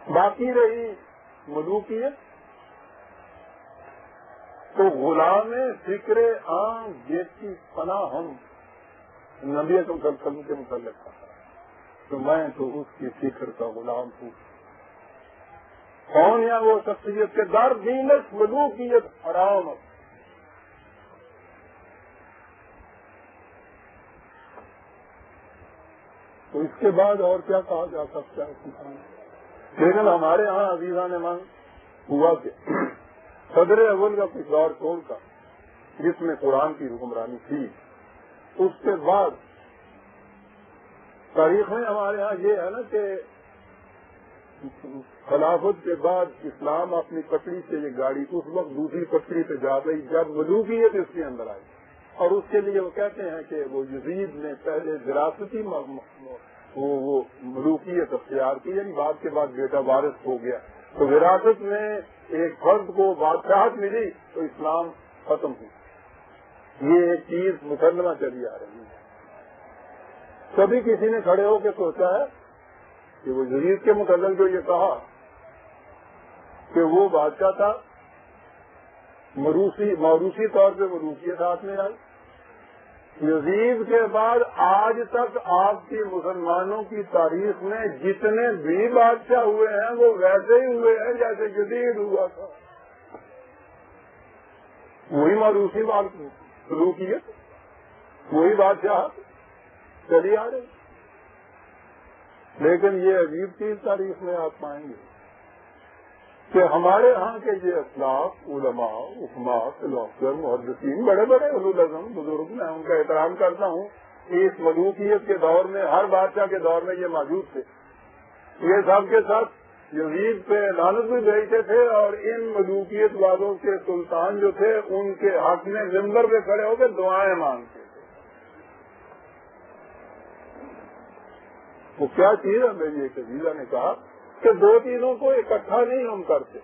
باقی رہی ملوکیت تو غلام فکر عام جیسی پناہ ہم نبی اکرم صلی اللہ علیہ وسلم کے متعلق تھا تو میں تو اس کی فکر کا غلام ہوں. کون ہے وہ شخصیت کے در دینت ملوکیت حرام. تو اس کے بعد اور کیا کہا جا سکتا ہے. لیکن ہمارے ہاں عزیزان من ہوا کہ صدر اول کا کچھ دور چھوڑ کا جس میں قرآن کی حکمرانی تھی اس کے بعد تاریخ میں ہمارے ہاں یہ ہے نا کہ خلافت کے بعد اسلام اپنی پٹری سے یہ گاڑی اس وقت دوسری پٹری پہ جا گئی جب ملوکیت اس کے اندر آئی. اور اس کے لیے وہ کہتے ہیں کہ وہ یزید نے پہلے وراثتی وہ ملوکیت اختیار کی یعنی بعد کے بعد بیٹا وارث ہو گیا تو وراثت میں ایک فرد کو بادشاہت ملی تو اسلام ختم ہوا. یہ ایک چیز مسلمہ چلی آ رہی ہے. کبھی کسی نے کھڑے ہو کے سوچا ہے کہ وہ یزید کے متعلق جو یہ کہا کہ وہ بادشاہ تھا موروثی طور پہ ملوکیت ہاتھ میں آئی. یزید کے بعد آج تک آپ کی مسلمانوں کی تاریخ میں جتنے بھی بادشاہ ہوئے ہیں وہ ویسے ہی ہوئے ہیں جیسے یزید ہوا تھا. وہی موروثی ملوکیت وہی بادشاہ چلی آ رہی. لیکن یہ عجیب چیز تاریخ میں آپ پائیں گے کہ ہمارے ہاں کے یہ اسلاف علماء حکماء فلاسفر محدثین بڑے بڑے علوم اعظم بزرگ میں ان کا احترام کرتا ہوں. اس ملوکیت کے دور میں ہر بادشاہ کے دور میں یہ موجود تھے. یہ سب کے ساتھ یزید پہ لعنت بھی بھیجتے تھے اور ان ملوکیت والوں کے سلطان جو تھے ان کے حق میں منبر پہ کھڑے ہو کے دعائیں مانگتے تھے. وہ کیا چیز ہے میری ایک عزیزہ نے کہا کہ دو چیزوں کو اکٹھا نہیں ہم کرتے.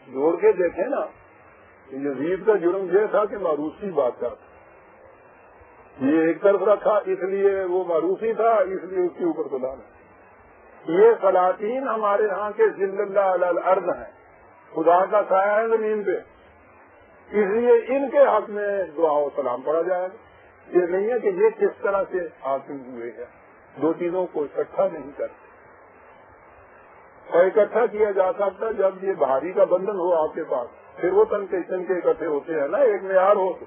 جوڑ کے دیکھیں نا یزید کا جرم یہ تھا کہ موروثی بادشاہ تھا. یہ ایک طرف رکھا اس لیے وہ موروثی تھا اس لیے اس کے اوپر خدا نے. یہ سلاطین ہمارے یہاں کے ذل اللہ علی الارض ہیں خدا کا سایہ ہے زمین پہ اس لیے ان کے حق میں دعا و سلام پڑھا جائے گا. یہ نہیں ہے کہ یہ کس طرح سے حاصل ہوئے ہیں. دو چیزوں کو اکٹھا نہیں کرتے. اور اکٹھا کیا جا سکتا جب یہ بھاری کا بندھن ہو آپ کے پاس پھر وہ تن کے اکٹھے ہوتے ہیں نا ایک معیار ہو تو.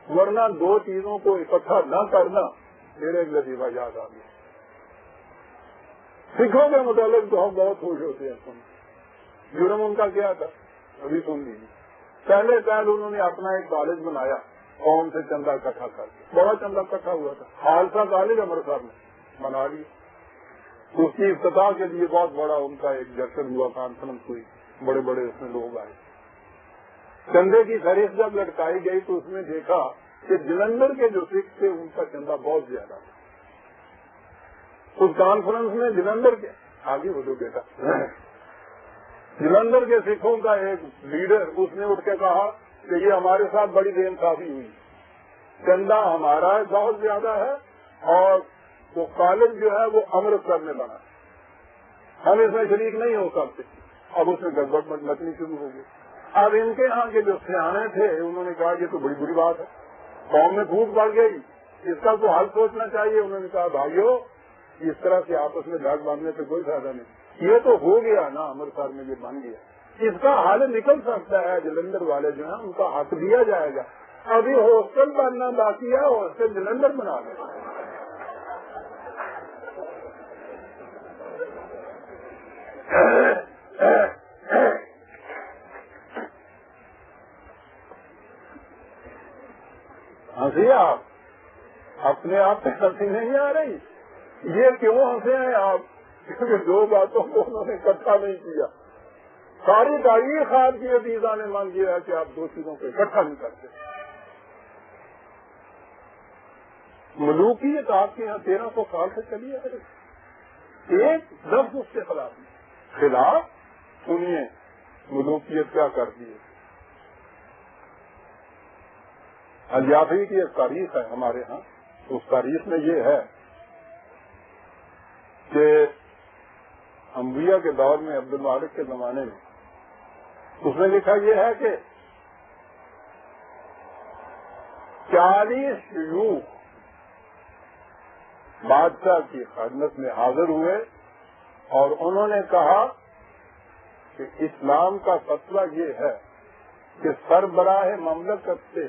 ورنہ دو چیزوں کو اکٹھا نہ کرنا میرے ایک لطیفہ یاد آ گیا. سکھوں کے متعلق تو ہم بہت خوش ہوتے ہیں. جرم ان کا کیا تھا ابھی سن لیجیے. پہلے انہوں نے اپنا ایک کالج بنایا قوم سے چندہ اکٹھا کر کے. بڑا چندہ اکٹھا ہوا تھا. خالصہ کالج امرتسر میں بنا لیا. اس کی افتتاح کے لیے بہت بڑا ان کا ایک جشن ہوا کانفرنس ہوئی بڑے بڑے اس میں لوگ آئے. چندے کی فہرست جب لٹکائی گئی تو اس میں دیکھا کہ جلندھر کے جو سکھ تھے ان کا چندہ بہت زیادہ تھا. اس کانفرنس میں جلندھر کے آگے وہ جو بیٹا جلندھر کے سکھوں کا ایک لیڈر اس نے اٹھ کے کہا کہ یہ ہمارے ساتھ بڑی بے انصافی ہوئی. چندہ ہمارا بہت زیادہ ہے اور وہ کالج جو ہے وہ امرتسر میں بنا. ہم اس میں شریک نہیں ہو سکتے. اب اس میں گڑبڑ مچنی شروع ہو گئی. اب ان کے ہاں کے جو سیانے تھے انہوں نے کہا یہ تو بڑی بری بات ہے قوم میں پھوٹ پڑ گئی اس کا تو حل سوچنا چاہیے. انہوں نے کہا بھائیو اس طرح سے آپس میں داغ باندھنے سے کوئی فائدہ نہیں. یہ تو ہو گیا نا امرتسر میں یہ بن گیا. اس کا حل نکل سکتا ہے. جلندھر والے جو ہیں ان کا حق دیا جائے گا. ابھی ہاسٹل بننا باقی ہے. ہاسٹل جلندھر بنا دیں. ہنسی آپ اپنے آپ پہ ہنسی نہیں آ رہی. یہ کیوں ہنسے ہیں آپ کیونکہ دو باتوں کو انہوں نے اکٹھا نہیں کیا. ساری تاریخ آپ کی عزیزہ نے مان لیا ہے کہ آپ دو چیزوں کو اکٹھا نہیں کرتے. ملوکیت آپ کے یہاں 1300 سال سے چلی ہے. ایک لفظ اس کے خلاف سنیے ملوکیت کیا کرتی ہے. الیافی کی ایک تاریخ ہے ہمارے ہاں. اس تاریخ میں یہ ہے کہ انبیاء کے دور میں عبد المالک کے زمانے میں، اس میں لکھا یہ ہے کہ 40 شیوخ بادشاہ کی خدمت میں حاضر ہوئے اور انہوں نے کہا کہ اسلام کا فتویٰ یہ ہے کہ سربراہ مملکت سے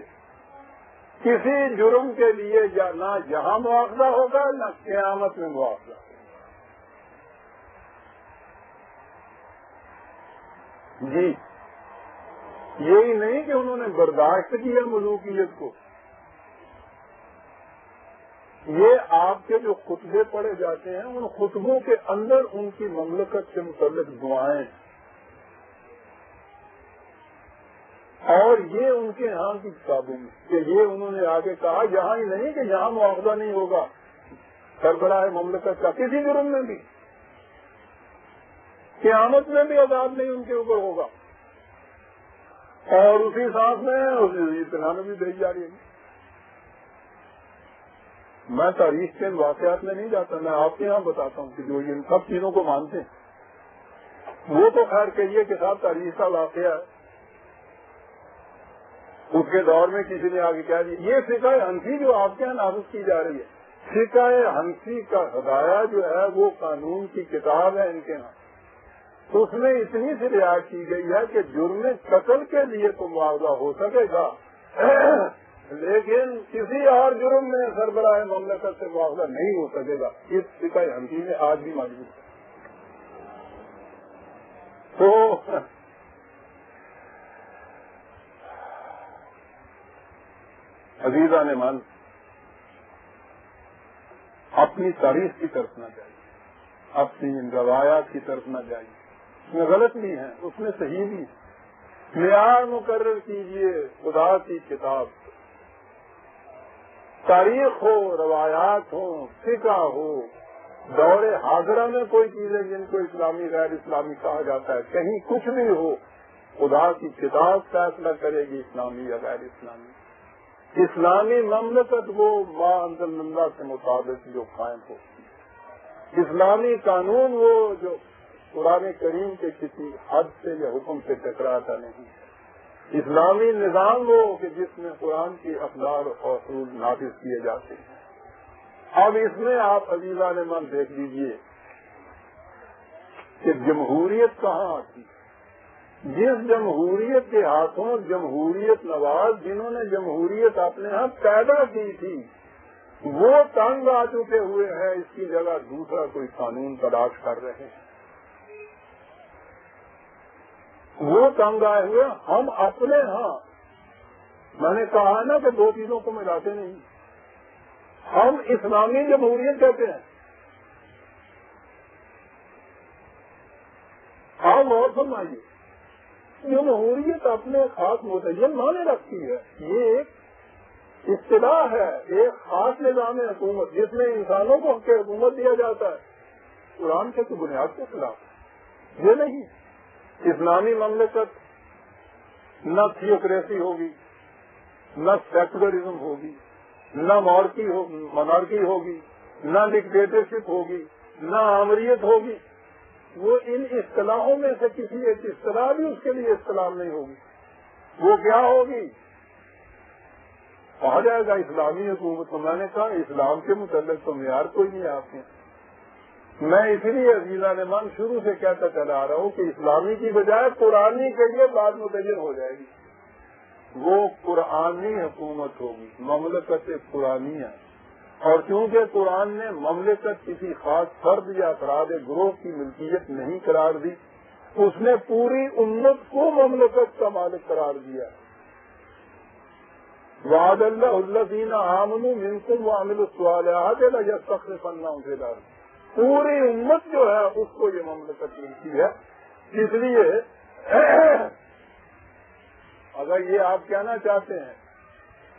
کسی جرم کے لیے نہ یہاں مواخذہ ہوگا نہ قیامت میں مواخذہ ہوگا۔ جی یہی نہیں کہ انہوں نے برداشت کیا ملوکیت کو، یہ آپ کے جو خطبے پڑھے جاتے ہیں ان خطبوں کے اندر ان کی مملکت سے متعلق دعائیں، اور یہ ان کے یہاں کی کتابوں میں کہ یہ انہوں نے آگے کہا یہاں ہی نہیں کہ یہاں مواخذہ نہیں ہوگا سربراہ مملکت کا کسی جرم میں بھی، قیامت میں بھی عذاب نہیں ان کے اوپر ہوگا، اور اسی ساتھ میں اطلاع بھی دی جا رہی ہے۔ میں تاریخ کے ان واقعات میں نہیں جاتا، میں آپ کے یہاں بتاتا ہوں کہ جو ان سب چیزوں کو مانتے ہیں وہ تو خیر کہیے کہ صاحب تاریخ کا واقعہ ہے، اس کے دور میں کسی نے آگے کیا دیا۔ یہ فقہ حنفی جو آپ کے یہاں نافذ کی جا رہی ہے، فقہ حنفی کا ہدایہ جو ہے وہ قانون کی کتاب ہے ان کے یہاں، تو اس میں اتنی سی رعایت کی گئی ہے کہ جرم قتل کے لیے تو معاوضہ ہو سکے گا لیکن کسی اور جرم میں سربراہ مملکت سے معاوضہ نہیں ہو سکے گا، اس فقہ حنفی میں آج بھی موجود ہے۔ تو عزیزان من، اپنی تاریخ کی طرف نہ جائیے، اپنی روایات کی طرف نہ جائیے، اس میں غلط بھی ہیں اس میں صحیح بھی ہے، معیار مقرر کیجئے خدا کی کتاب، تاریخ ہو، روایات ہو، فقہ ہو، دور حاضرہ میں کوئی چیزیں جن کو اسلامی غیر اسلامی کہا جاتا ہے، کہیں کچھ بھی ہو، خدا کی کتاب فیصلہ کرے گی اسلامی یا غیر اسلامی۔ اسلامی مملکت وہ ما انزل اللہ کے مطابق جو قائم ہو، اسلامی قانون وہ جو قرآن کریم کے کسی حد سے یا حکم سے ٹکراتا نہیں، اسلامی نظام وہ کہ جس میں قرآن کی اقدار اور اصول نافذ کیے جاتے ہیں۔ اب اس میں آپ عزیزان من دیکھ لیجئے کہ جمہوریت کہاں آتی ہے۔ جس جمہوریت کے ہاتھوں جمہوریت نواز جنہوں نے جمہوریت اپنے ہاں پیدا کی تھی وہ تنگ آ چکے ہوئے ہیں، اس کی جگہ دوسرا کوئی قانون تلاش کر رہے ہیں، وہ تنگ آئے ہوئے ہم اپنے ہاں، میں نے کہا نا کہ دو چیزوں کو ملاتے نہیں، ہم اسلامی جمہوریت کہتے ہیں۔ آپ اور فرمائیے، جمہوریت اپنے خاص متعین معنی رکھتی ہے، یہ ایک اصطلاح ہے، ایک خاص نظام حکومت جس میں انسانوں کو حق حکومت دیا جاتا ہے، قرآن کے بنیاد کے خلاف یہ نہیں۔ اسلامی مملکت نہ تھیوکریسی ہوگی، نہ سیکولرزم ہوگی، نہ مونارکی ہوگی، نہ ڈکٹیٹرشپ ہوگی، نہ آمریت ہوگی، وہ ان اصطلاحوں میں سے کسی ایک اصطلاح بھی اس کے لیے اصطلاح نہیں ہوگی، وہ کیا ہوگی؟ کہا جائے گا اسلامی حکومت، تو میں نے کہا اسلام کے متعلق تو معیار کوئی نہیں آپ کے۔ میں اس لیے عزیزان من شروع سے کہتا چلا آ رہا ہوں کہ اسلامی کی بجائے قرآنی کے لیے بات متعین ہو جائے گی، وہ قرآنی حکومت ہوگی، مملکت قرآنی ہے، اور چونکہ قرآن نے مملکت کسی خاص فرد یا افراد گروہ کی ملکیت نہیں قرار دی، اس نے پوری امت کو مملکت کا مالک قرار دیا۔ وعد اللہ الذین آمنوا منکم وعملوا الصالحات لیستخلفنہم فی الارض، پوری امت جو ہے اس کو یہ مملکت ملتی ہے۔ اس لیے اگر یہ آپ کہنا چاہتے ہیں